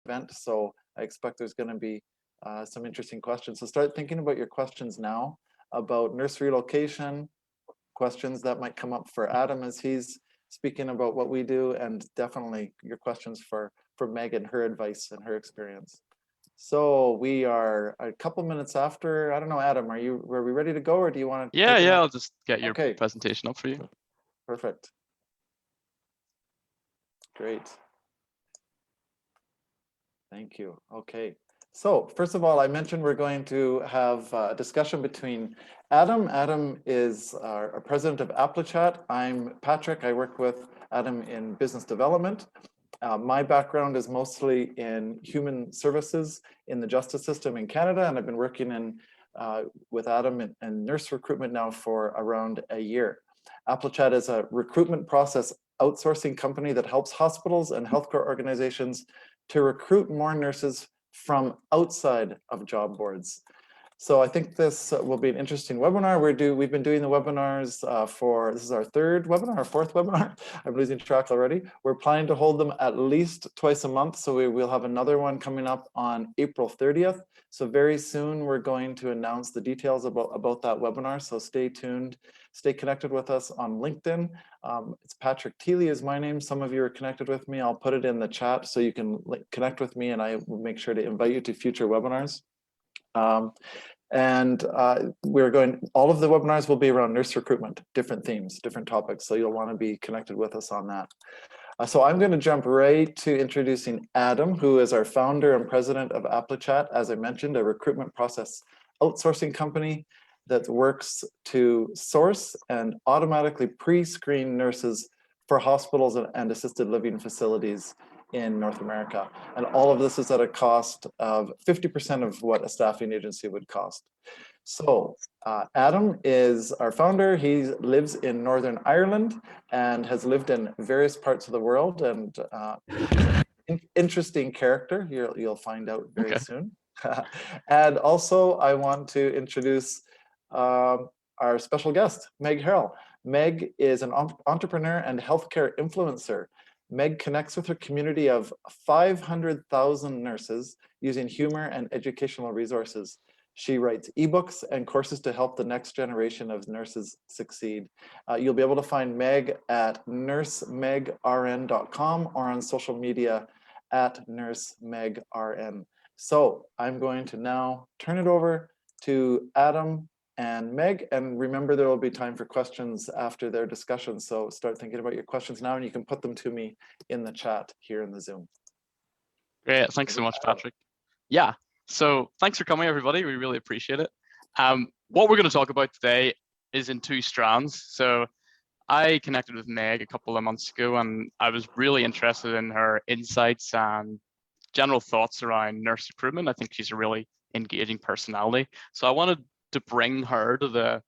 event. So I expect there's going to be some interesting questions. So start thinking about your questions now about nurse relocation, questions that might come up for Adam as he's speaking about what we do, and definitely your questions for Meg and her advice and her experience. So we are a couple minutes after. I don't know, Adam, were we ready to go, or do you want to Yeah, take I'll just get your Okay. presentation up for you. Perfect. Great. Thank you. Okay. So first of all, I mentioned we're going to have a discussion between Adam. Adam is our president of AppleChat. I'm Patrick. I work with Adam in business development. My background is mostly in human services in the justice system in Canada, and I've been working with Adam in nurse recruitment now for around a year. AppleChat is a recruitment process outsourcing company that helps hospitals and healthcare organizations to recruit more nurses from outside of job boards. So I think this will be an interesting webinar. We've been doing the webinars this is our third webinar, our fourth webinar. I'm losing track already. We're planning to hold them at least twice a month. So we will have another one coming up on April 30th. So very soon we're going to announce the details about that webinar. So stay tuned, stay connected with us on LinkedIn. It's Patrick Thiele is my name. Some of you are connected with me. I'll put it in the chat so you can connect with me, and I will make sure to invite you to future webinars. All of the webinars will be around nurse recruitment, different themes, different topics. So you'll want to be connected with us on that. So I'm going to jump right to introducing Adam, who is our founder and president of AppleChat. As I mentioned, a recruitment process outsourcing company that works to source and automatically pre-screen nurses for hospitals and assisted living facilities in North America. And all of this is at a cost of 50% of what a staffing agency would cost. So Adam is our founder. He lives in Northern Ireland and has lived in various parts of the world, and interesting character. You'll find out very soon. And also I want to introduce our special guest, Meg Harrell. Meg is an entrepreneur and healthcare influencer. Meg connects with her community of 500,000 nurses using humor and educational resources. She writes ebooks and courses to help the next generation of nurses succeed. You'll be able to find Meg at nursemegrn.com or on social media at nursemegrn. So I'm going to now turn it over to Adam and Meg, and remember there will be time for questions after their discussion. So start thinking about your questions now, and you can put them to me in the chat here in the Zoom. Great, thanks so much, Patrick. Yeah, so thanks for coming, everybody. We really appreciate it. What we're going to talk about today is in two strands. So I connected with Meg a couple of months ago, and I was really interested in her insights and general thoughts around nurse recruitment. I think she's a really engaging personality. So I wanted to bring her to the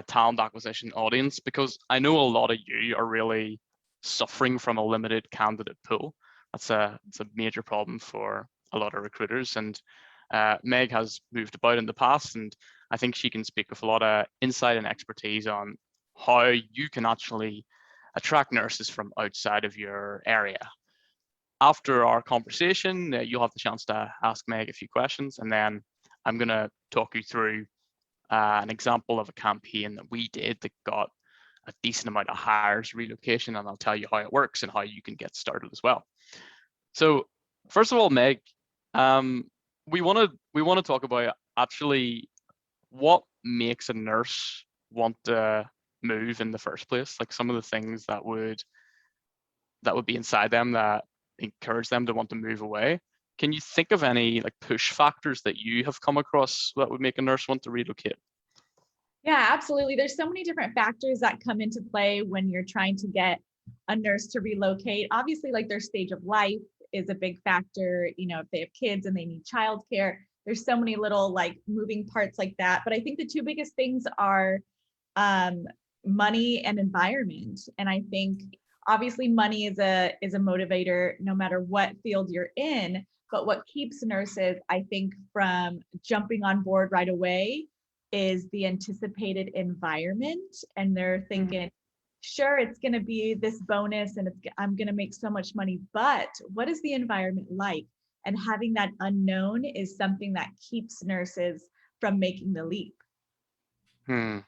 talent acquisition audience, because I know a lot of you are really suffering from a limited candidate pool. It's a major problem for a lot of recruiters, and Meg has moved about in the past, and I think she can speak with a lot of insight and expertise on how you can actually attract nurses from outside of your area. After our conversation, you'll have the chance to ask Meg a few questions, and then I'm going to talk you through an example of a campaign that we did that got a decent amount of hires relocation, and I'll tell you how it works and how you can get started as well. So first of all, Meg, we want to talk about actually what makes a nurse want to move in the first place, like some of the things that would be inside them that encourage them to want to move away. Can you think of any like push factors that you have come across that would make a nurse want to relocate? Yeah, absolutely. There's so many different factors that come into play when you're trying to get a nurse to relocate. Obviously, like their stage of life is a big factor. You know, if they have kids and they need childcare, there's so many little like moving parts like that. But I think the two biggest things are money and environment. And I think obviously money is a motivator no matter what field you're in. But what keeps nurses, I think, from jumping on board right away is the anticipated environment. And they're thinking, sure, it's going to be this bonus and I'm going to make so much money, but what is the environment like? And having that unknown is something that keeps nurses from making the leap. Hmm.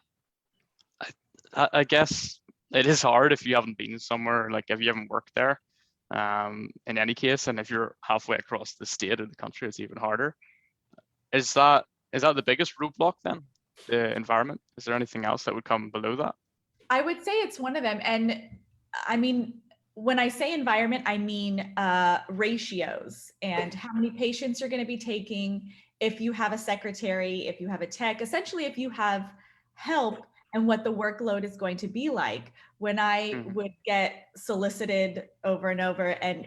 I guess it is hard if you haven't been somewhere, like if you haven't worked there, in any case, and if you're halfway across the state or the country, it's even harder. Is that the biggest roadblock then? The environment? Is there anything else that would come below that? I would say it's one of them. And I mean, when I say environment, I mean ratios and how many patients you're going to be taking. If you have a secretary, if you have a tech, essentially if you have help, and what the workload is going to be like. When I would get solicited over and over, and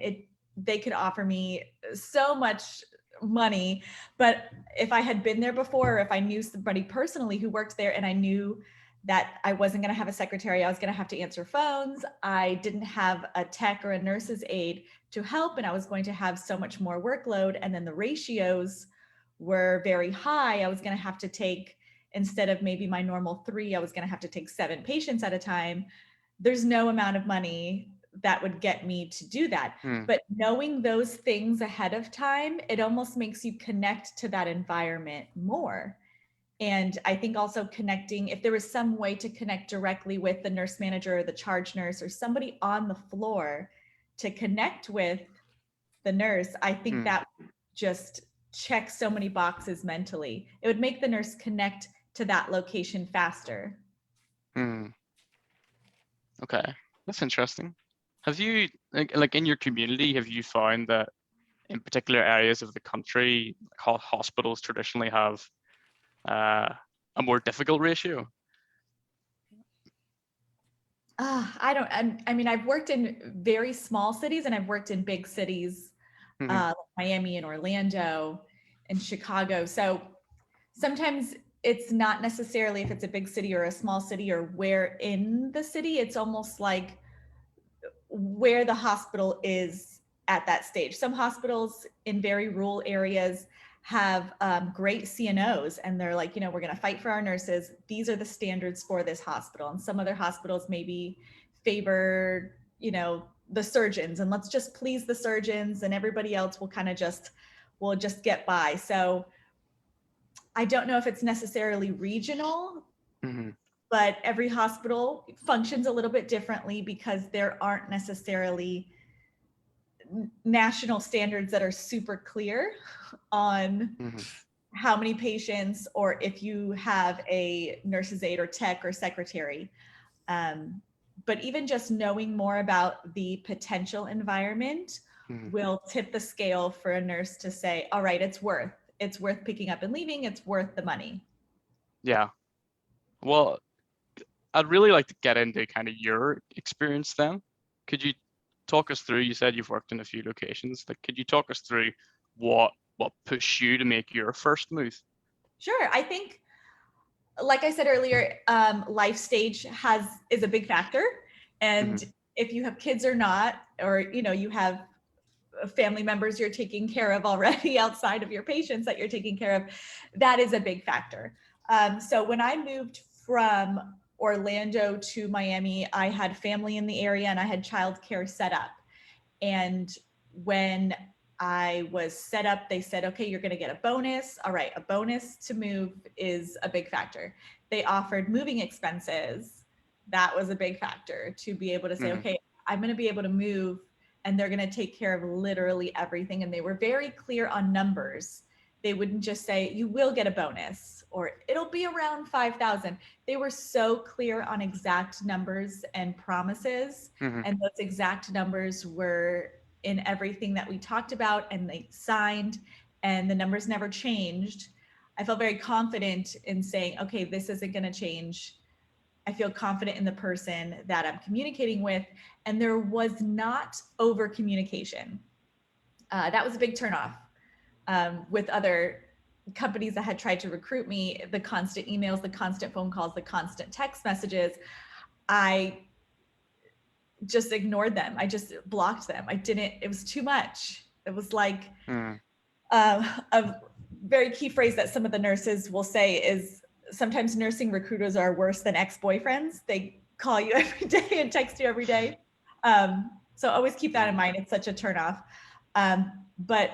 they could offer me so much money, but if I had been there before, or if I knew somebody personally who worked there, and I knew that I wasn't going to have a secretary, I was going to have to answer phones, I didn't have a tech or a nurse's aide to help, and I was going to have so much more workload, and then the ratios were very high. I was going to have to take, instead of maybe my normal 3, I was going to have to take 7 patients at a time. There's no amount of money that would get me to do that. But knowing those things ahead of time, it almost makes you connect to that environment more. And I think also connecting, if there was some way to connect directly with the nurse manager or the charge nurse or somebody on the floor to connect with the nurse, I think that just checks so many boxes mentally. It would make the nurse connect to that location faster. Okay, that's interesting. Have you, like in your community, have you found that in particular areas of the country, hospitals traditionally have a more difficult ratio? I mean, I've worked in very small cities and I've worked in big cities, like Miami and Orlando and Chicago. So sometimes it's not necessarily if it's a big city or a small city or where in the city, it's almost like where the hospital is at that stage. Some hospitals in very rural areas have great CNOs, and they're like, we're going to fight for our nurses. These are the standards for this hospital. And some other hospitals maybe favor, the surgeons, and let's just please the surgeons, and everybody else will kind of will just get by. So I don't know if it's necessarily regional, but every hospital functions a little bit differently because there aren't necessarily national standards that are super clear on how many patients, or if you have a nurse's aide or tech or secretary. But even just knowing more about the potential environment will tip the scale for a nurse to say, all right, it's worth picking up and leaving. It's worth the money. Yeah. Well, I'd really like to get into kind of your experience then. Could you talk us through, you said you've worked in a few locations, could you talk us through what pushed you to make your first move? Sure. I think, like I said earlier, life stage is a big factor. And if you have kids or not, or, you have family members you're taking care of already outside of your patients that you're taking care of, that is a big factor. So when I moved from Orlando to Miami, I had family in the area and I had childcare set up. And when I was set up, they said, okay, you're going to get a bonus. All right, a bonus to move is a big factor. They offered moving expenses. That was a big factor to be able to say, okay, I'm going to be able to move and they're going to take care of literally everything. And they were very clear on numbers. They wouldn't just say, you will get a bonus or it'll be around 5,000. They were so clear on exact numbers and promises. And those exact numbers were in everything that we talked about and they signed, and the numbers never changed. I felt very confident in saying, okay, this isn't going to change. I feel confident in the person that I'm communicating with. And there was not over communication. That was a big turnoff. With other companies that had tried to recruit me, the constant emails, the constant phone calls, the constant text messages, I just ignored them. I just blocked them. It was too much. It was like a very key phrase that some of the nurses will say is sometimes nursing recruiters are worse than ex-boyfriends. They call you every day and text you every day. So always keep that in mind. It's such a turnoff. But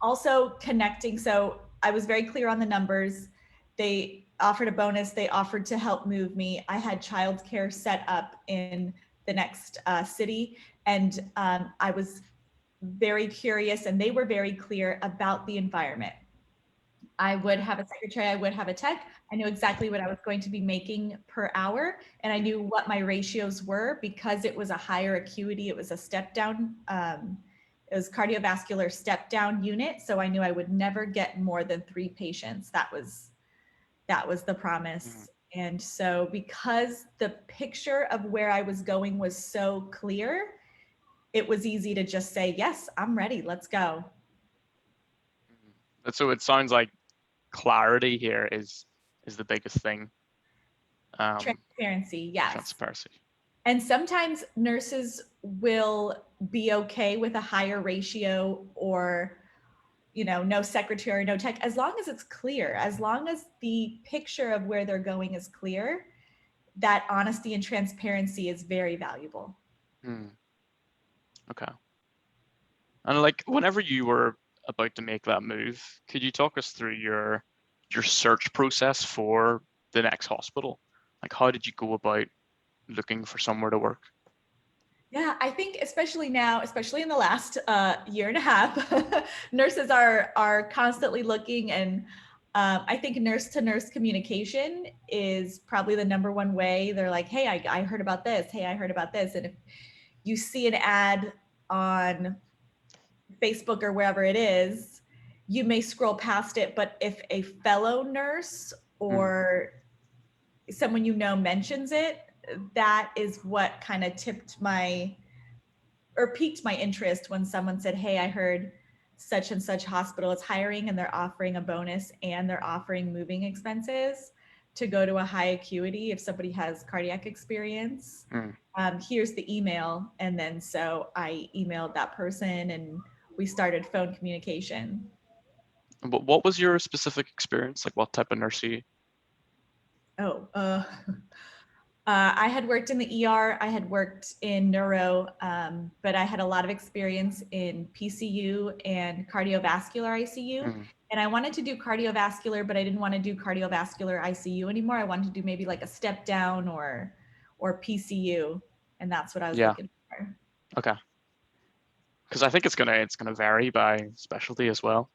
Also connecting. So I was very clear on the numbers. They offered a bonus. They offered to help move me. I had childcare set up in the next city. And I was very curious, and they were very clear about the environment. I would have a secretary, I would have a tech. I knew exactly what I was going to be making per hour, and I knew what my ratios were because it was a higher acuity. It was a step down. It was cardiovascular step down unit, so I knew I would never get more than 3 patients. That was the promise. And so because the picture of where I was going was so clear, it was easy to just say, yes, I'm ready, let's go. So it sounds like clarity here is the biggest thing. Transparency, yes. Transparency. And sometimes nurses will be okay with a higher ratio or, no secretary, no tech, as long as it's clear, as long as the picture of where they're going is clear, that honesty and transparency is very valuable. Okay. And like, whenever you were about to make that move, could you talk us through your search process for the next hospital? Like, how did you go about looking for somewhere to work? Yeah, I think especially now, especially in the last year and a half, nurses are constantly looking, and I think nurse to nurse communication is probably the #1 way. They're like, hey, I heard about this. Hey, I heard about this. And if you see an ad on Facebook or wherever it is, you may scroll past it, but if a fellow nurse or someone mentions it, that is what kind of piqued my interest when someone said, hey, I heard such and such hospital is hiring and they're offering a bonus and they're offering moving expenses to go to a high acuity if somebody has cardiac experience. Here's the email. And then so I emailed that person and we started phone communication. What was your specific experience? Like, what type of nurse are you? I had worked in the ER, I had worked in neuro, but I had a lot of experience in PCU and cardiovascular ICU. And I wanted to do cardiovascular, but I didn't want to do cardiovascular ICU anymore. I wanted to do maybe like a step down or PCU. And that's what I was looking for. Okay. Because I think it's gonna vary by specialty as well.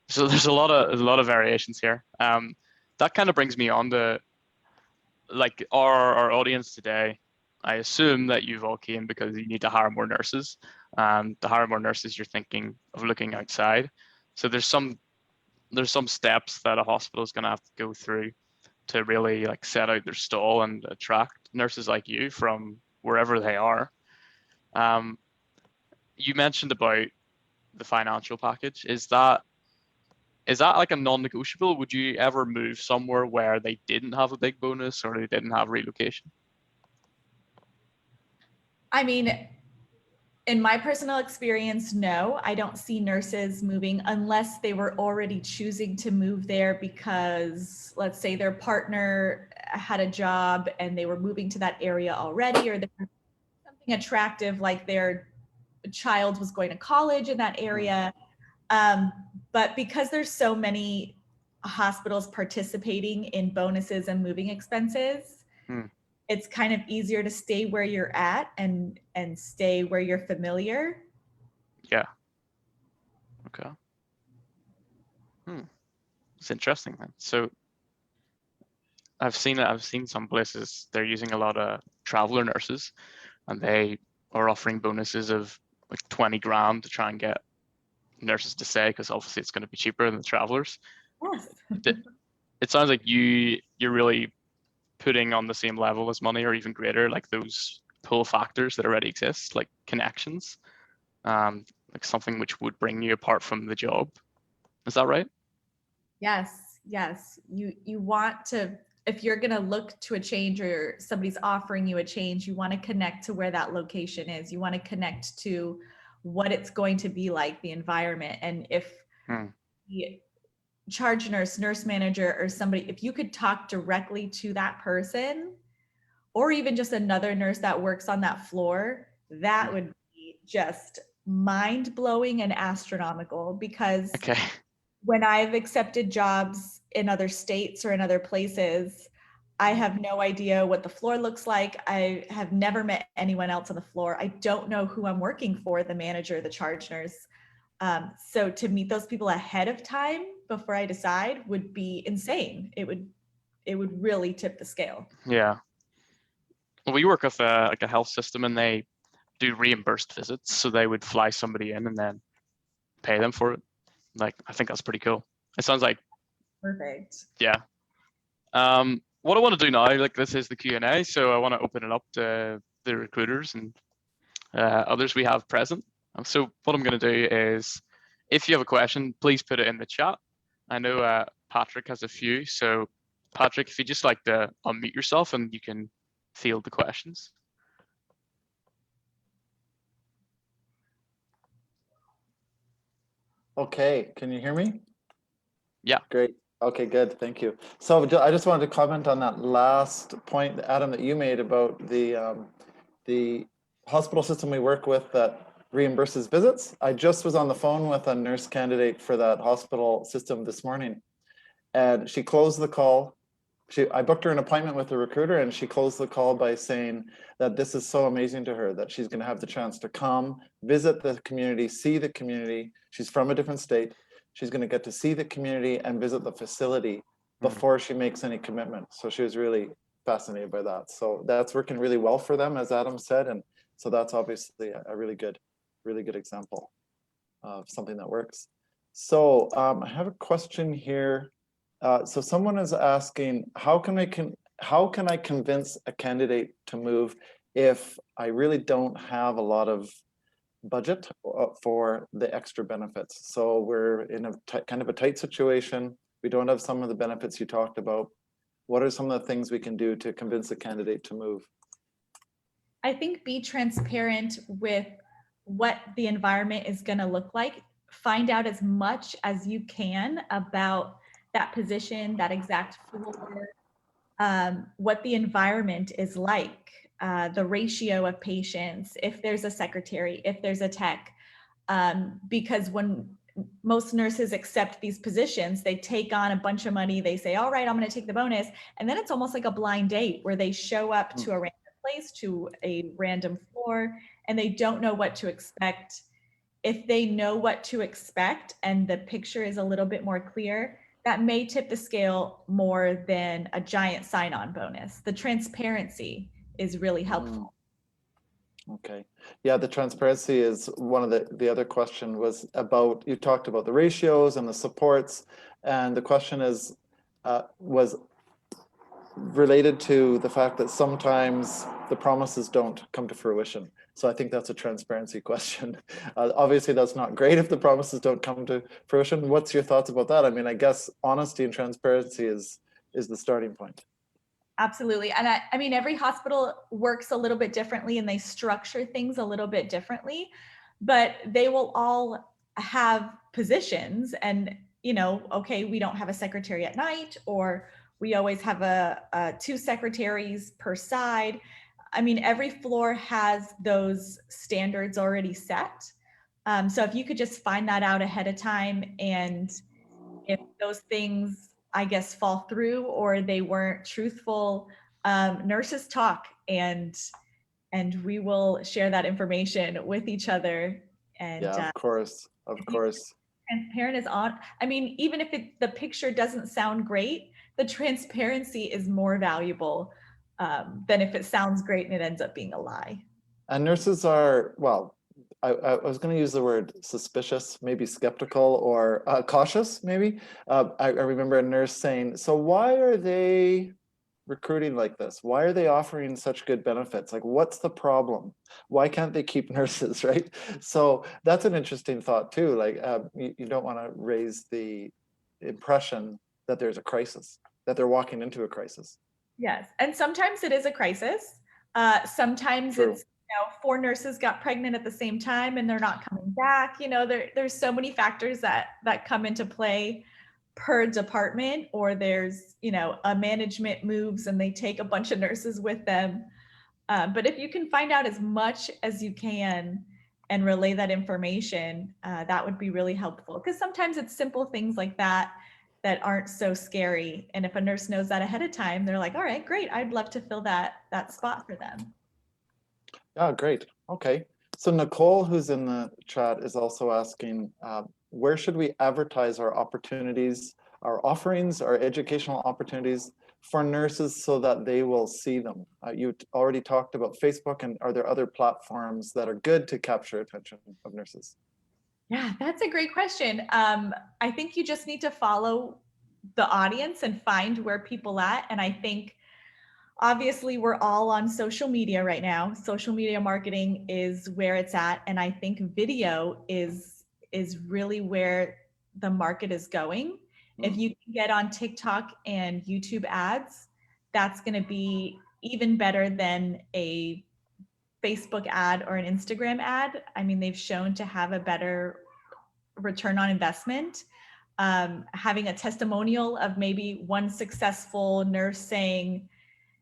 So there's a lot of variations here. That kind of brings me on to like our audience today. I assume that you've all came because you need to hire more nurses. To hire more nurses, you're thinking of looking outside. So there's some steps that a hospital is going to have to go through to really like set out their stall and attract nurses like you from wherever they are. You mentioned about the financial package. Is that like a non-negotiable? Would you ever move somewhere where they didn't have a big bonus or they didn't have relocation? I mean, in my personal experience, no, I don't see nurses moving unless they were already choosing to move there because, let's say, their partner had a job and they were moving to that area already, or there was something attractive like their child was going to college in that area. But because there's so many hospitals participating in bonuses and moving expenses, it's kind of easier to stay where you're at and stay where you're familiar. Yeah. Okay. It's interesting then. So I've seen some places they're using a lot of traveler nurses, and they are offering bonuses of like 20 grand to try and get nurses to stay, because obviously it's going to be cheaper than the travelers. Yes. It sounds like you're really putting on the same level as money or even greater, like those pull factors that already exist, like connections, like something which would bring you apart from the job. Is that right? Yes. You want to, if you're going to look to a change or somebody's offering you a change, you want to connect to where that location is. You want to connect to what it's going to be like, the environment. And if the charge nurse, nurse manager, or somebody, if you could talk directly to that person, or even just another nurse that works on that floor, that would be just mind-blowing and astronomical, because Okay. when I've accepted jobs in other states or in other places, I have no idea what the floor looks like. I have never met anyone else on the floor. I don't know who I'm working for, the manager, the charge nurse. So to meet those people ahead of time before I decide would be insane. It would really tip the scale. Yeah. Well, we work with like a health system, and they do reimbursed visits. So they would fly somebody in and then pay them for it. Like, I think that's pretty cool. It sounds like, Perfect. yeah. What I want to do now, like, this is the Q&A, so I want to open it up to the recruiters and others we have present. So what I'm going to do is, if you have a question, please put it in the chat. I know Patrick has a few, so Patrick, if you just like to unmute yourself and you can field the questions. Okay, can you hear me? Yeah. Great. Okay, good. Thank you. So I just wanted to comment on that last point, Adam, that you made about the hospital system we work with that reimburses visits. I just was on the phone with a nurse candidate for that hospital system this morning, and she closed the call. I booked her an appointment with the recruiter, and she closed the call by saying that this is so amazing to her that she's going to have the chance to come visit the community, see the community. She's from a different state. She's going to get to see the community and visit the facility before she makes any commitment. So she was really fascinated by that. So that's working really well for them, as Adam said. And so that's obviously a really good example of something that works. So I have a question here. So someone is asking, how can I convince a candidate to move if I really don't have a lot of budget for the extra benefits? So we're in a kind of a tight situation. We don't have some of the benefits you talked about. What are some of the things we can do to convince a candidate to move? I think be transparent with what the environment is going to look like. Find out as much as you can about that position, that exact floor, what the environment is like, the ratio of patients, if there's a secretary, if there's a tech, because when most nurses accept these positions, they take on a bunch of money, they say, all right, I'm going to take the bonus. And then it's almost like a blind date where they show up to a random place, to a random floor, and they don't know what to expect. If they know what to expect and the picture is a little bit more clear, that may tip the scale more than a giant sign-on bonus. The transparency is really helpful. Okay. Yeah, the transparency is one of the other question was about, you talked about the ratios and the supports, and the question is was related to the fact that sometimes the promises don't come to fruition. So I think that's a transparency question. Obviously, that's not great if the promises don't come to fruition. What's your thoughts about that? I mean, I guess honesty and transparency is the starting point. Absolutely. And I mean, every hospital works a little bit differently and they structure things a little bit differently, but they will all have positions and, you know, okay, we don't have a secretary at night, or we always have two secretaries per side. I mean, every floor has those standards already set. So if you could just find that out ahead of time, and if those things, I guess, fall through or they weren't truthful, nurses talk, and we will share that information with each other. And yeah, of course. Transparent is on. I mean, even if the picture doesn't sound great, the transparency is more valuable than if it sounds great and it ends up being a lie. And nurses are, well, I was going to use the word suspicious, maybe skeptical, or cautious, maybe. I remember a nurse saying, so why are they recruiting like this? Why are they offering such good benefits? Like, what's the problem? Why can't they keep nurses, right? So that's an interesting thought too. Like, you don't want to raise the impression that there's a crisis, that they're walking into a crisis. Yes, and sometimes it is a crisis. Sometimes True. It's, you know, 4 nurses got pregnant at the same time and they're not coming back. You know, there's so many factors that come into play per department, or there's, you know, a management moves and they take a bunch of nurses with them. But if you can find out as much as you can and relay that information, that would be really helpful. Because sometimes it's simple things like that that aren't so scary. And if a nurse knows that ahead of time, they're like, all right, great, I'd love to fill that spot for them. Yeah, great. Okay. So Nicole, who's in the chat, is also asking, where should we advertise our opportunities, our offerings, our educational opportunities for nurses so that they will see them? You already talked about Facebook, and are there other platforms that are good to capture attention of nurses? Yeah, that's a great question. I think you just need to follow the audience and find where people at. And I think obviously we're all on social media right now. Social media marketing is where it's at. And I think video is really where the market is going. If you can get on TikTok and YouTube ads, that's going to be even better than a Facebook ad or an Instagram ad. I mean, they've shown to have a better return on investment. Having a testimonial of maybe one successful nurse saying,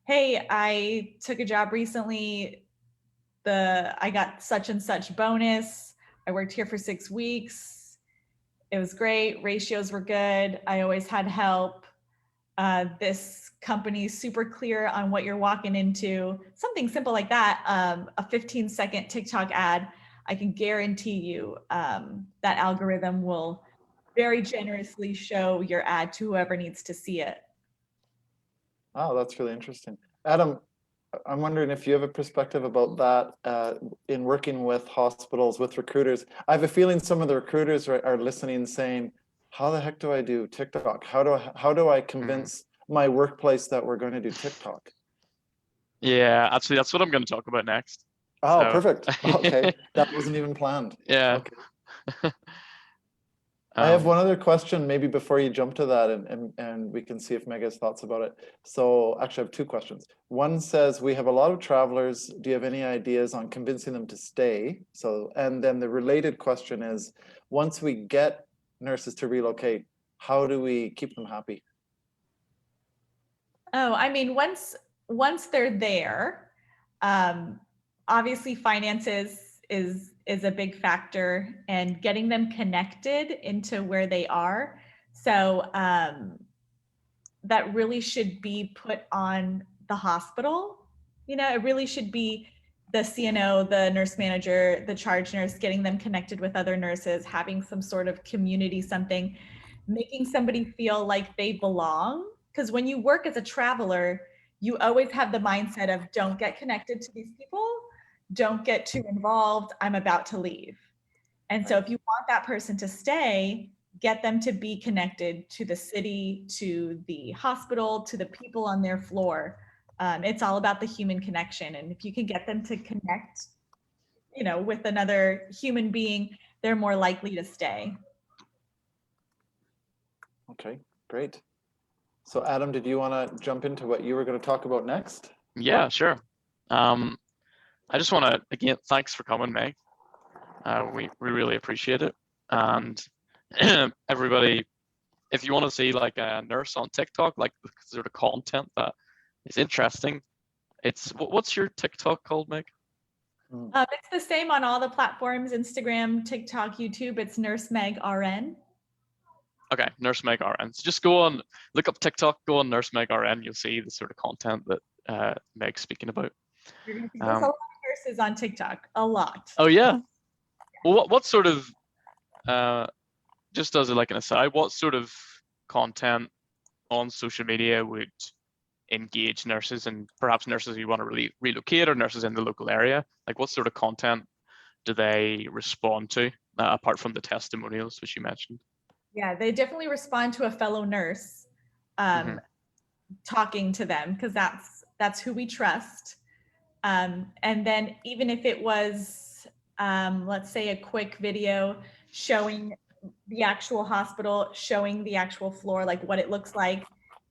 hey, I took a job recently, I got such and such bonus, I worked here for 6 weeks, it was great, ratios were good, I always had help, this company is super clear on what you're walking into, something simple like that. A 15-second TikTok ad, I can guarantee you that algorithm will very generously show your ad to whoever needs to see it. Oh, that's really interesting. Adam, I'm wondering if you have a perspective about that in working with hospitals, with recruiters. I have a feeling some of the recruiters are listening saying, how the heck do I do TikTok? How do I convince my workplace that we're going to do TikTok? Yeah, actually, that's what I'm going to talk about next. Oh, So- perfect. Okay, that wasn't even planned. Yeah. Okay. I have one other question, maybe before you jump to that, and we can see if Meg has thoughts about it. So actually I have 2 questions. One says, we have a lot of travelers. Do you have any ideas on convincing them to stay? So, and then the related question is, once we get nurses to relocate, how do we keep them happy? Oh, I mean, once they're there, obviously finances is a big factor, and getting them connected into where they are. So that really should be put on the hospital. You know, it really should be the CNO, the nurse manager, the charge nurse, getting them connected with other nurses, having some sort of community, something, making somebody feel like they belong. Because when you work as a traveler, you always have the mindset of don't get connected to these people, don't get too involved, I'm about to leave. And so if you want that person to stay, get them to be connected to the city, to the hospital, to the people on their floor. It's all about the human connection. And if you can get them to connect, you know, with another human being, they're more likely to stay. Okay, great. So Adam, did you want to jump into what you were going to talk about next? Yeah, sure. I just want to, again, thanks for coming, Meg. We really appreciate it. And everybody, if you want to see like a nurse on TikTok, like the sort of content that is interesting, what's your TikTok called, Meg? It's the same on all the platforms, Instagram, TikTok, YouTube. It's Nurse Meg RN. Okay, Nurse Meg RN. So just go on, look up TikTok, go on Nurse Meg RN. You'll see the sort of content that Meg's speaking about. You're gonna see there's a lot of nurses on TikTok, a lot. Oh yeah. Well, what sort of, just as like an aside, what sort of content on social media would engage nurses, and perhaps nurses who want to relocate or nurses in the local area? Like what sort of content do they respond to, apart from the testimonials, which you mentioned? Yeah, they definitely respond to a fellow nurse talking to them, because that's who we trust. And then even if it was, let's say, a quick video showing the actual hospital, showing the actual floor, like what it looks like,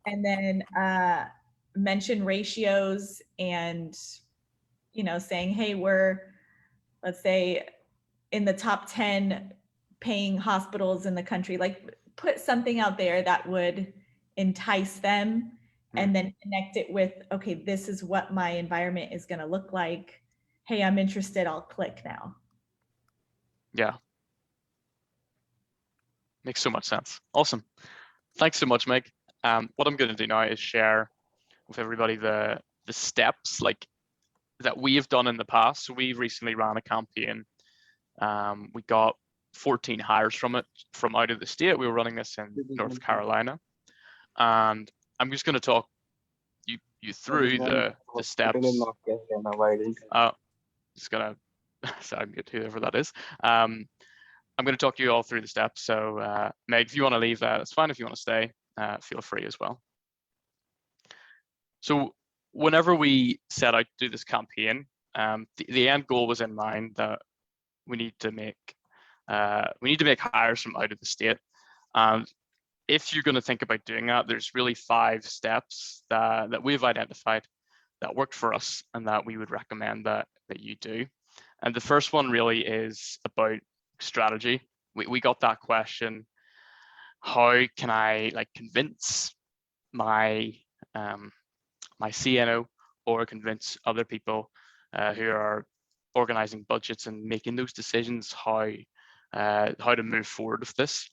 and then mention ratios and, you know, saying, hey, we're, let's say, in the top 10 paying hospitals in the country, like put something out there that would entice them, and then connect it with, okay, this is what my environment is going to look like. Hey, I'm interested, I'll click now. Yeah, makes so much sense. Awesome. Thanks so much, Meg. What I'm going to do now is share with everybody the steps like that we have done in the past. So we recently ran a campaign. We got 14 hires from it from out of the state. We were running this in North Carolina, and I'm just going to talk you through the steps. Just gonna sorry, mute whoever that is. I'm going to talk you all through the steps. So Meg, if you want to leave, that's fine. If you want to stay, feel free as well. So whenever we set out to do this campaign, the end goal was in mind that we need to make hires from out of the state. And if you're going to think about doing that, there's really 5 steps that we've identified that worked for us and that we would recommend that you do. And the first one really is about strategy. We got that question: how can I convince my my CNO or convince other people who are organizing budgets and making those decisions how to move forward with this?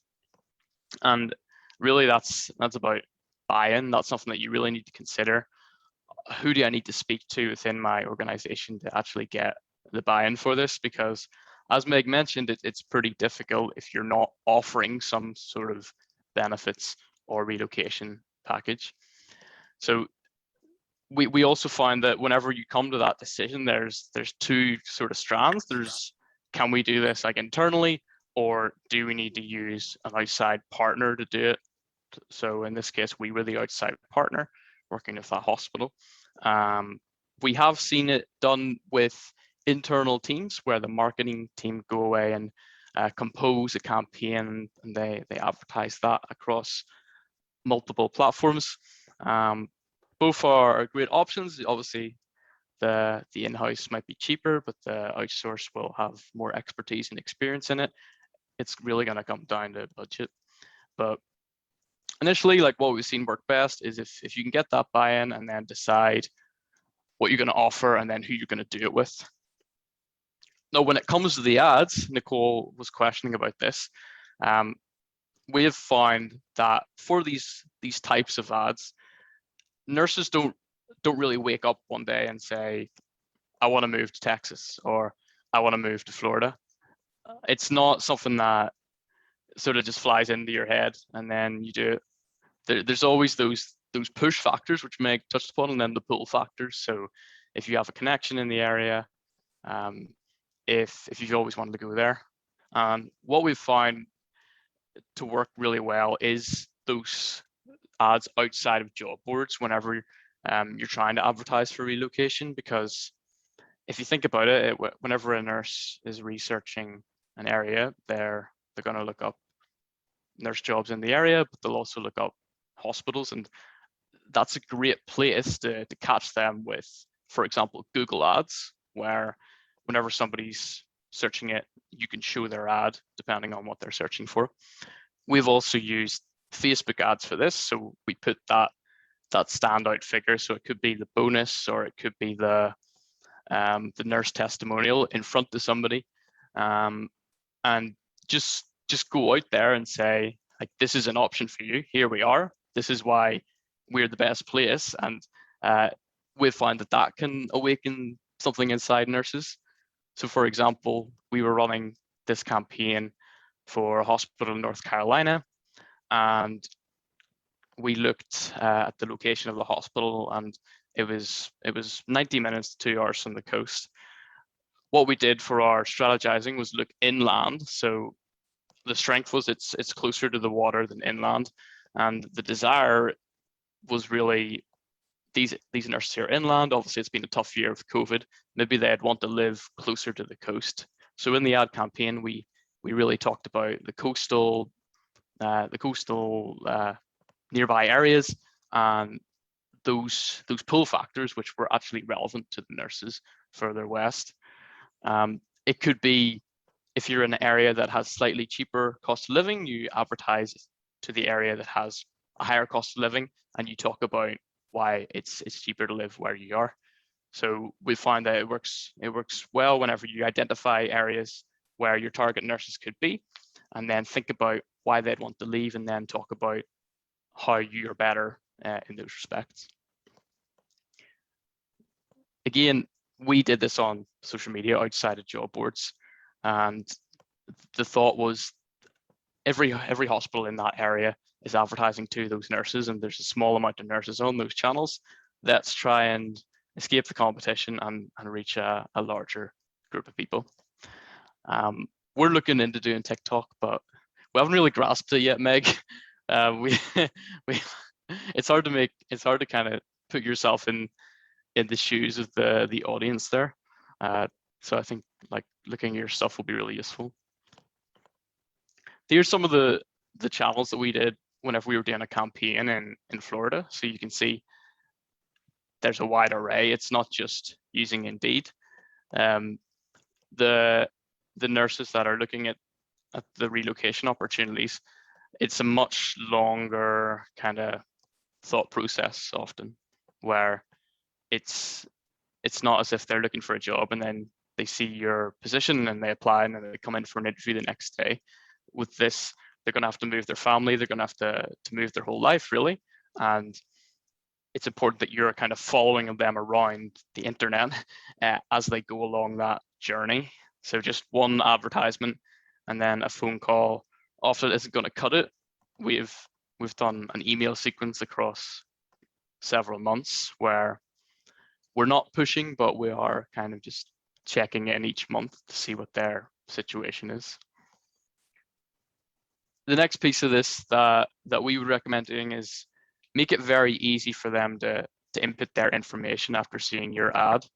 And really that's about buy-in. That's something that you really need to consider. Who do I need to speak to within my organization to actually get the buy-in for this? Because as Meg mentioned, it's pretty difficult if you're not offering some sort of benefits or relocation package. So we also find that whenever you come to that decision, there's 2 sort of strands. There's, can we do this internally, or do we need to use an outside partner to do it? So in this case, we were the outside partner working with that hospital. We have seen it done with internal teams where the marketing team go away and compose a campaign, and they advertise that across multiple platforms. Both are great options. Obviously, the in-house might be cheaper, but the outsource will have more expertise and experience in it. It's really going to come down to budget. But initially, what we've seen work best is if you can get that buy-in and then decide what you're going to offer and then who you're going to do it with. Now, when it comes to the ads, Nicole was questioning about this. We have found that for these types of ads, nurses don't really wake up one day and say, I want to move to Texas or I want to move to Florida. It's not something that sort of just flies into your head and then you do it. There's always those push factors, which Meg touched upon, and then the pull factors. So if you have a connection in the area, if you've always wanted to go there. What we've found to work really well is those ads outside of job boards whenever you're trying to advertise for relocation, because if you think about it, whenever a nurse is researching an area, they're going to look up nurse jobs in the area, but they'll also look up hospitals, and that's a great place to catch them with, for example, Google Ads, where whenever somebody's searching it, you can show their ad depending on what they're searching for. We've also used Facebook ads for this, so we put that standout figure, so it could be the bonus or it could be the nurse testimonial in front of somebody, and just go out there and say, this is an option for you. Here we are. This is why we're the best place, and we find that can awaken something inside nurses. So, for example, we were running this campaign for a hospital in North Carolina, and we looked at the location of the hospital, and it was 90 minutes to 2 hours from the coast. What we did for our strategizing was look inland. So the strength was it's closer to the water than inland, and the desire was really these nurses here inland. Obviously, it's been a tough year with COVID. Maybe they'd want to live closer to the coast. So in the ad campaign, we really talked about the coastal nearby areas and those pull factors, which were actually relevant to the nurses further west. It could be if you're in an area that has slightly cheaper cost of living, you advertise to the area that has a higher cost of living, and you talk about why it's cheaper to live where you are. So we find that it works well whenever you identify areas where your target nurses could be, and then think about why they'd want to leave, and then talk about how you're better in those respects. Again, we did this on social media outside of job boards, and the thought was every hospital in that area is advertising to those nurses, and there's a small amount of nurses on those channels. Let's try and escape the competition and reach a larger group of people. We're looking into doing TikTok, but we haven't really grasped it yet, Meg. It's hard to kind of put yourself in the shoes of the audience there. So I think like looking at your stuff will be really useful. Here's some of the channels that we did whenever we were doing a campaign in Florida. So you can see there's a wide array. It's not just using Indeed. The nurses that are looking at the relocation opportunities, it's a much longer kind of thought process often, where it's not as if they're looking for a job and then they see your position and they apply and then they come in for an interview the next day. With this, they're going to have to move their family, they're going to have to move their whole life, really. And it's important that you're kind of following them around the internet as they go along that journey. So just one advertisement and then a phone call often isn't going to cut it. We've done an email sequence across several months where we're not pushing, but we are kind of just checking in each month to see what their situation is. The next piece of this that we would recommend doing is make it very easy for them to input their information after seeing your ad.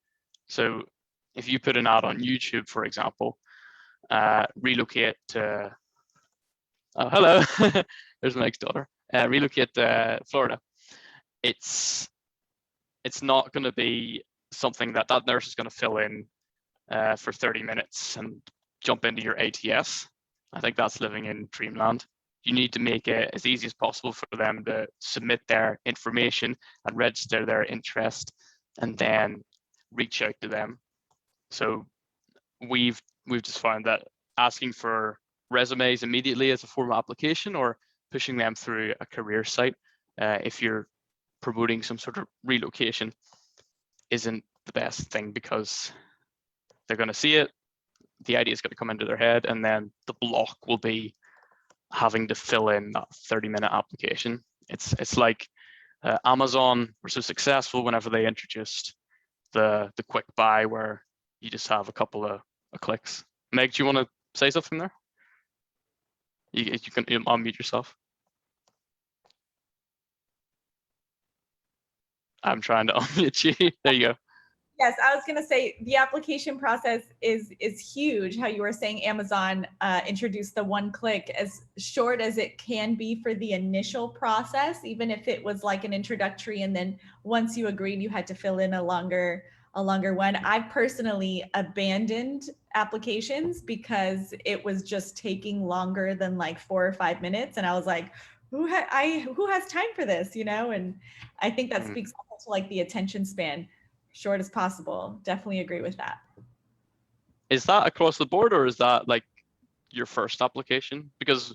So if you put an ad on YouTube, for example, relocate to, oh, hello, there's Meg's daughter, relocate to Florida. It's not going to be something that nurse is going to fill in for 30 minutes and jump into your ATS. I think that's living in dreamland. You need to make it as easy as possible for them to submit their information and register their interest and then reach out to them. So we've just found that asking for resumes immediately as a formal application or pushing them through a career site, if you're promoting some sort of relocation, isn't the best thing, because they're going to see it, the idea is going to come into their head, and then the block will be having to fill in that 30-minute application. It's like Amazon were so successful whenever they introduced the quick buy, where you just have a couple of clicks. Meg, do you want to say something there? You can unmute yourself. I'm trying to unmute you. There you go. Yes, I was going to say the application process is huge. How you were saying Amazon introduced the one click, as short as it can be for the initial process, even if it was like an introductory, and then once you agreed, you had to fill in a longer one. I've personally abandoned applications because it was just taking longer than like 4 or 5 minutes, and I was like, who has time for this, you know? And I think that speaks to like the attention span. Short as possible. Definitely agree with that. Is that across the board, or is that like your first application? Because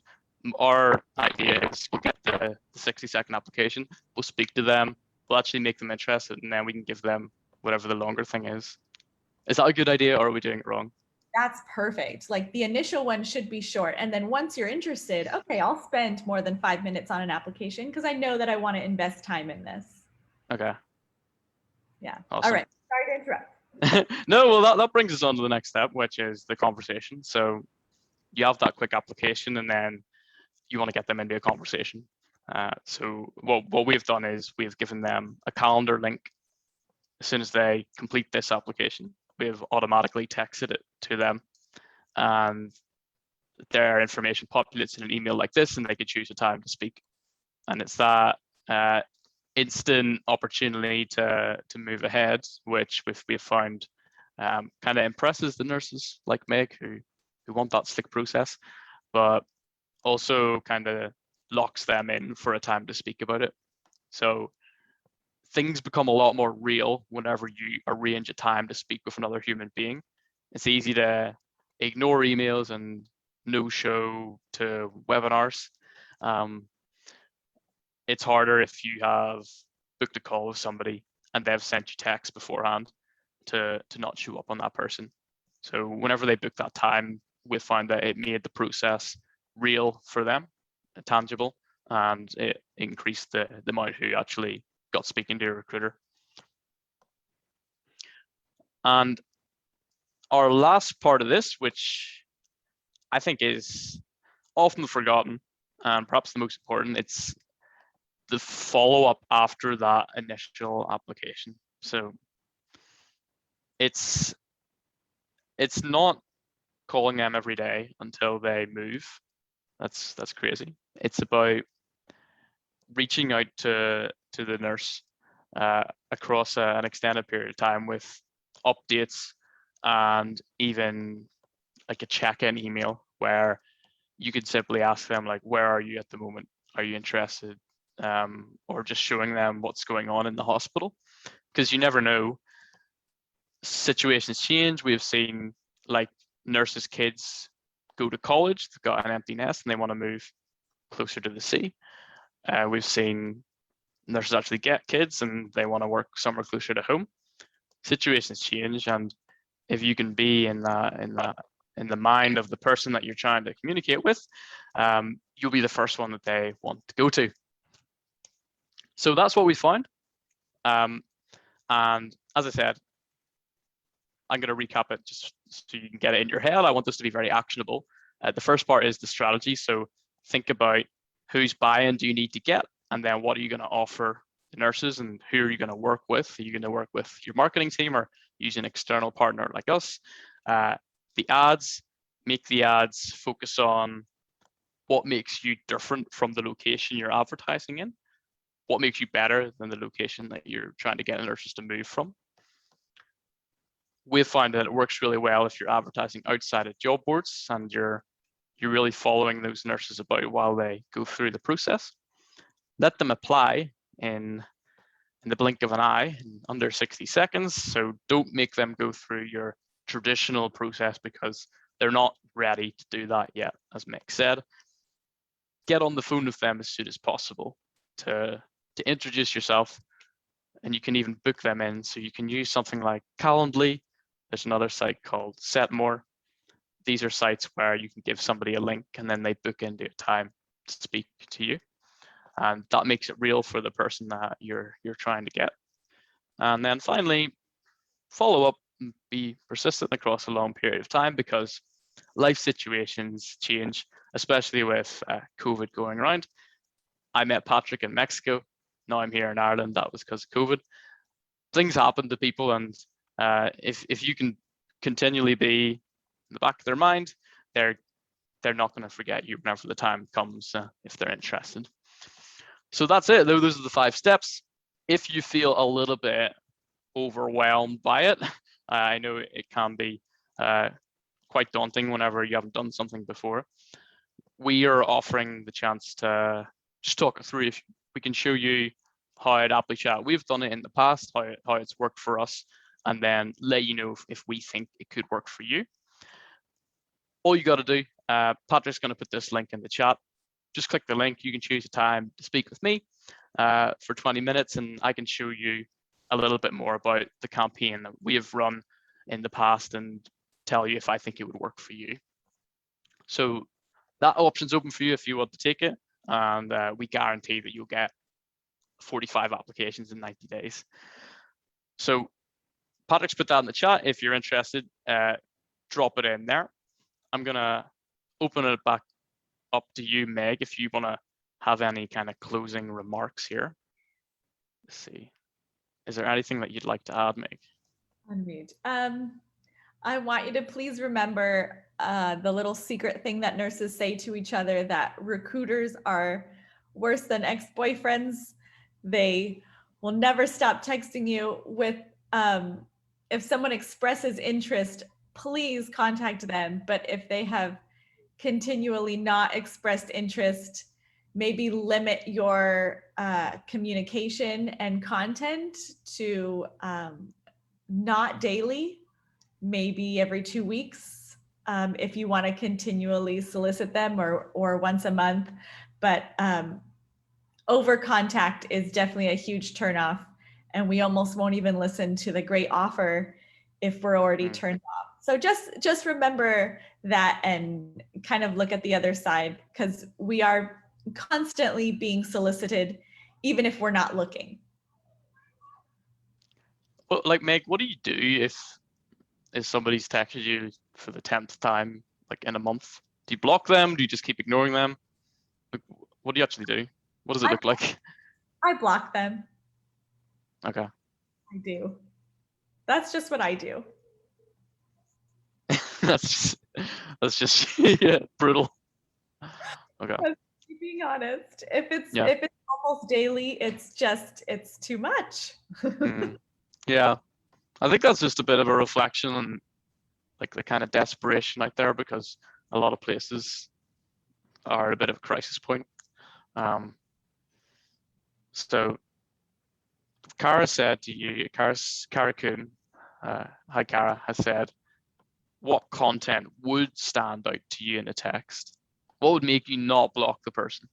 our idea is we'll get the 60-second application, we'll speak to them, we'll actually make them interested, and then we can give them whatever the longer thing is. Is that a good idea, or are we doing it wrong? That's perfect. Like the initial one should be short. And then once you're interested, okay, I'll spend more than 5 minutes on an application because I know that I want to invest time in this. Okay. Yeah. Awesome. All right. Sorry to interrupt. No, well, that brings us on to the next step, which is the conversation. So you have that quick application, and then you want to get them into a conversation. So what we've done is we've given them a calendar link. As soon as they complete this application, we've automatically texted it to them, and their information populates in an email like this, and they can choose a time to speak. And it's that instant opportunity to move ahead, which we've found kind of impresses the nurses like Meg, who want that slick process, but also kind of locks them in for a time to speak about it. So things become a lot more real whenever you arrange a time to speak with another human being. It's easy to ignore emails and no show to webinars. It's harder if you have booked a call with somebody and they've sent you text beforehand to not show up on that person. So whenever they book that time, we found that it made the process real for them, tangible, and it increased the amount who actually got speaking to a recruiter. And our last part of this, which I think is often forgotten and perhaps the most important, it's the follow-up after that initial application. So it's not calling them every day until they move. That's crazy. It's about reaching out to the nurse across an extended period of time with updates and even like a check-in email where you could simply ask them, like, where are you at the moment? Are you interested? Or just showing them what's going on in the hospital, because you never know. Situations change. We've seen like nurses' kids go to college, they've got an empty nest and they want to move closer to the sea. We've seen nurses actually get kids and they want to work somewhere closer to home. Situations change, and if you can be in the mind of the person that you're trying to communicate with, you'll be the first one that they want to go to. So that's what we found. And as I said, I'm going to recap it just so you can get it in your head. I want this to be very actionable. The first part is the strategy. So think about whose buy-in do you need to get, and then what are you going to offer the nurses, and who are you going to work with? Are you going to work with your marketing team or use an external partner like us? The ads, make the ads focus on what makes you different from the location you're advertising in. What makes you better than the location that you're trying to get nurses to move from? We've found that it works really well if you're advertising outside of job boards and you're really following those nurses about while they go through the process. Let them apply in the blink of an eye, in under 60 seconds. So don't make them go through your traditional process because they're not ready to do that yet, as Mick said. Get on the phone with them as soon as possible to introduce yourself, and you can even book them in. So you can use something like Calendly. There's another site called Setmore. These are sites where you can give somebody a link and then they book into a time to speak to you. And that makes it real for the person that you're trying to get. And then finally, follow up and be persistent across a long period of time, because life situations change, especially with COVID going around. I met Patrick in Mexico. Now I'm here in Ireland. That was because of COVID. Things happen to people, and if you can continually be in the back of their mind, they're not going to forget you whenever the time comes if they're interested. So that's it. Those are the 5 steps. If you feel a little bit overwhelmed by it, I know it can be quite daunting whenever you haven't done something before. We are offering the chance to just talk through. If we can show you how at ApplyChat we've done it in the past, how it's worked for us, and then let you know if we think it could work for you. All you got to do, Patrick's going to put this link in the chat. Just click the link. You can choose a time to speak with me for 20 minutes, and I can show you a little bit more about the campaign that we have run in the past and tell you if I think it would work for you. So that option's open for you if you want to take it, and we guarantee that you'll get 45 applications in 90 days. So Patrick's put that in the chat. If you're interested, drop it in there. I'm gonna open it back up to you, Meg, if you want to have any kind of closing remarks here. Let's see. Is there anything that you'd like to add, Meg? Unmute. I want you to please remember the little secret thing that nurses say to each other, that recruiters are worse than ex-boyfriends. They will never stop texting you with, if someone expresses interest, please contact them. But if they have continually not expressed interest, maybe limit your communication and content to not daily, maybe every 2 weeks. if you want to continually solicit them or once a month. But over contact is definitely a huge turnoff. And we almost won't even listen to the great offer if we're already turned off. So just remember that and kind of look at the other side, because we are constantly being solicited, even if we're not looking. Well, like Meg, what do you do if somebody's texted you for the 10th time, like in a month? Do you block them? Do you just keep ignoring them? Like, what do you actually do? What does it look like? I block them. Okay. I do. That's just what I do. that's just yeah, brutal. Okay. Being honest, if it's Yeah. if it's almost daily, it's too much. Yeah, I think that's just a bit of a reflection on like the kind of desperation out there, because a lot of places are at a bit of a crisis point. So Cara said to you, Cara Kuhn, hi Cara, has said, what content would stand out to you in a text? What would make you not block the person?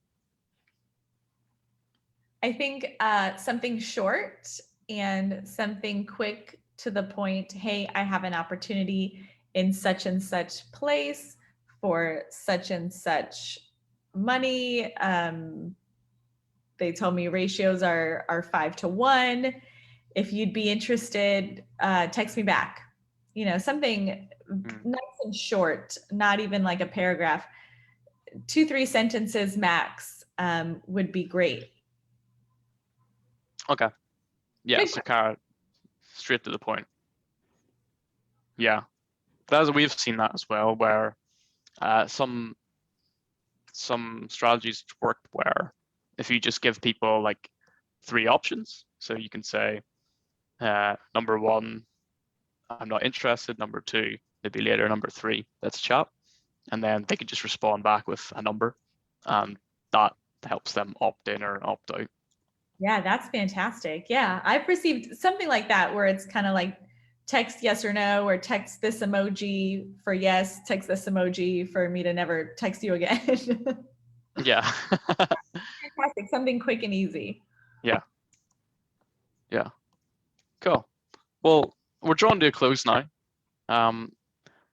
I think something short and something quick to the point. Hey, I have an opportunity in such and such place for such and such money. They told me ratios are 5-to-1. If you'd be interested, text me back. Something nice and short, not even like a paragraph. 2-3 sentences max would be great. Okay. Yeah, so Cara, straight to the point. Yeah, we've seen that as well, where some strategies work where if you just give people like 3 options, so you can say, number 1, I'm not interested. Number 2, maybe later. Number 3, let's chat. And then they can just respond back with a number, and that helps them opt in or opt out. Yeah, that's fantastic. Yeah, I've received something like that where it's kind of like text yes or no, or text this emoji for yes, text this emoji for me to never text you again. Yeah. Fantastic. Something quick and easy. Yeah. Yeah. Cool. Well, we're drawn to a close now.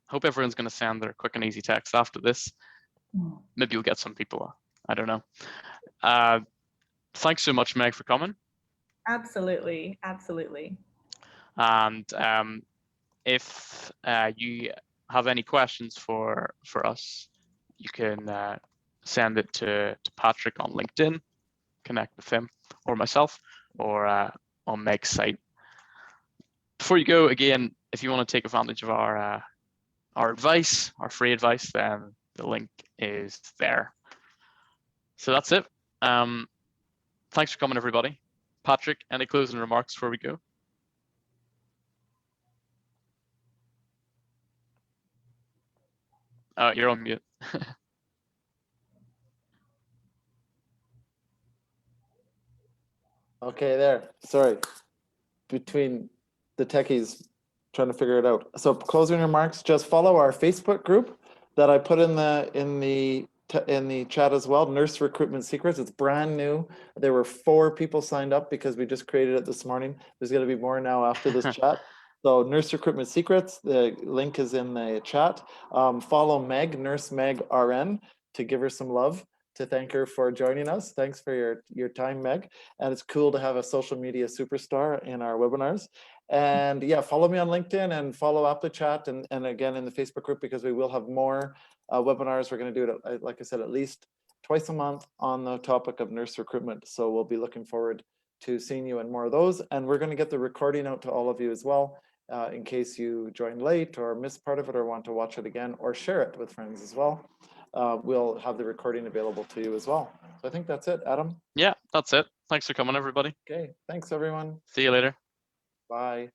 Hope everyone's going to send their quick and easy text after this. Maybe you'll get some people. I don't know. Thanks so much, Meg, for coming. Absolutely. Absolutely. And if you have any questions for us, you can send it to Patrick on LinkedIn, connect with him, or myself, or on Meg's site. Before you go, again, if you want to take advantage of our advice, our free advice, then the link is there. So that's it. Thanks for coming, everybody. Patrick, any closing remarks before we go? You're on mute. Okay, there. Sorry. Between the techies trying to figure it out. So closing remarks, just follow our Facebook group that I put in the chat as well, Nurse Recruitment Secrets. It's brand new. There were 4 people signed up because we just created it this morning. There's going to be more now after this chat. So Nurse Recruitment Secrets, the link is in the chat. Follow Meg, Nurse Meg RN, to give her some love, to thank her for joining us. Thanks for your time, Meg. And it's cool to have a social media superstar in our webinars. And yeah, follow me on LinkedIn and follow AppleChat and again in the Facebook group, because we will have more webinars. We're going to do it, like I said, at least twice a month on the topic of nurse recruitment. So we'll be looking forward to seeing you in more of those. And we're going to get the recording out to all of you as well, in case you joined late or missed part of it or want to watch it again or share it with friends as well. We'll have the recording available to you as well. So I think that's it, Adam. Yeah, that's it. Thanks for coming, everybody. Okay, thanks everyone. See you later. Bye.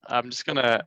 I'm just gonna